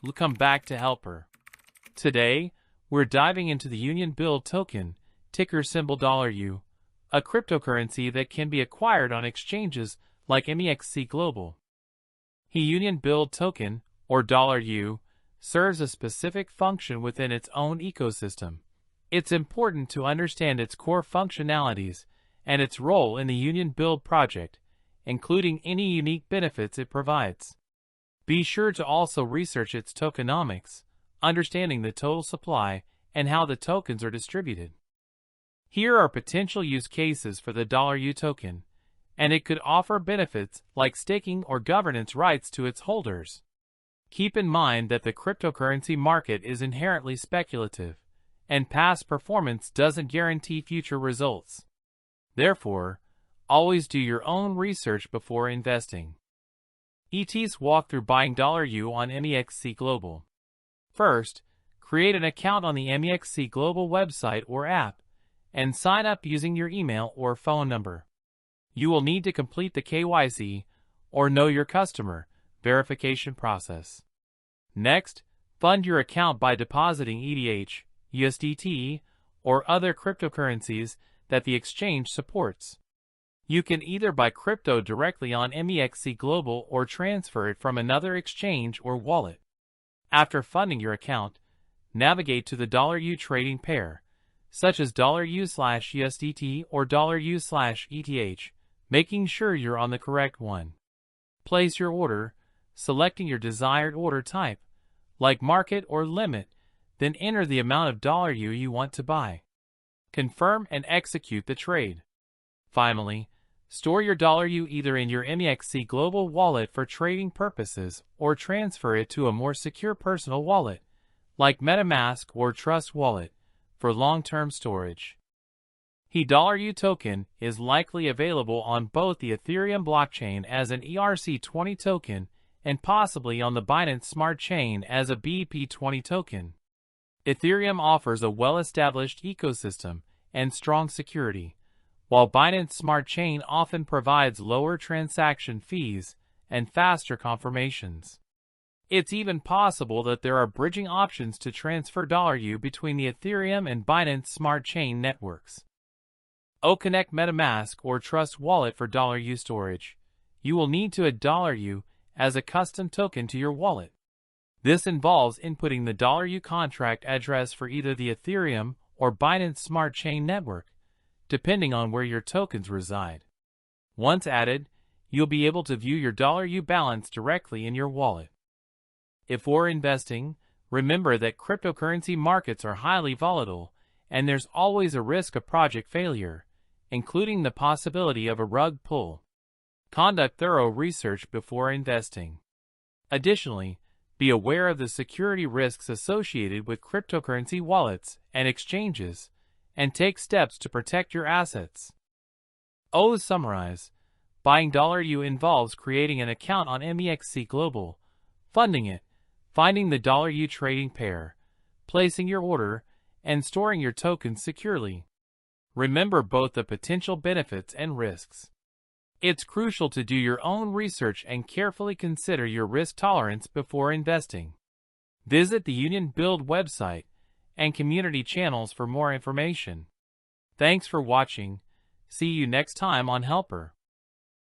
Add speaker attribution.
Speaker 1: Welcome back to Helper. Today, we're diving into the Union Build token, ticker symbol $U, a cryptocurrency that can be acquired on exchanges like MEXC Global. The Union Build token, or $U, serves a specific function within its own ecosystem. It's important to understand its core functionalities and its role in the Union Build project, including any unique benefits it provides. Be sure to also research its tokenomics, understanding the total supply and how the tokens are distributed. Here are potential use cases for the $U token, and it could offer benefits like staking or governance rights to its holders. Keep in mind that the cryptocurrency market is inherently speculative, and past performance doesn't guarantee future results. Therefore, always do your own research before investing. ET's walk through buying $U on MEXC Global. First, create an account on the MEXC Global website or app, and sign up using your email or phone number. You will need to complete the KYC, or Know Your Customer, verification process. Next, fund your account by depositing ETH, USDT, or other cryptocurrencies that the exchange supports. You can either buy crypto directly on MEXC Global or transfer it from another exchange or wallet. After funding your account, navigate to the $U trading pair, such as $U/USDT or $U/ETH, making sure you're on the correct one. Place your order, selecting your desired order type, like market or limit, then enter the amount of $U you want to buy. Confirm and execute the trade. Finally, store your $U either in your MEXC Global wallet for trading purposes or transfer it to a more secure personal wallet, like MetaMask or Trust Wallet, for long-term storage. The $U token is likely available on both the Ethereum blockchain as an ERC20 token and possibly on the Binance Smart Chain as a BEP20 token. Ethereum offers a well-established ecosystem and strong security, while Binance Smart Chain often provides lower transaction fees and faster confirmations. It's even possible that there are bridging options to transfer $U between the Ethereum and Binance Smart Chain networks. Connect MetaMask or Trust Wallet for $U storage. You will need to add $U as a custom token to your wallet. This involves inputting the $U contract address for either the Ethereum or Binance Smart Chain network, depending on where your tokens reside. Once added, you'll be able to view your $U balance directly in your wallet. If we're investing, remember that cryptocurrency markets are highly volatile, and there's always a risk of project failure, including the possibility of a rug pull. Conduct thorough research before investing. Additionally, be aware of the security risks associated with cryptocurrency wallets and exchanges, and take steps to protect your assets. To summarize, buying $U involves creating an account on MEXC Global, funding it, finding the $U trading pair, placing your order, and storing your tokens securely. Remember both the potential benefits and risks. It's crucial to do your own research and carefully consider your risk tolerance before investing. Visit the Union Build website and community channels for more information. Thanks for watching. See you next time on Helper.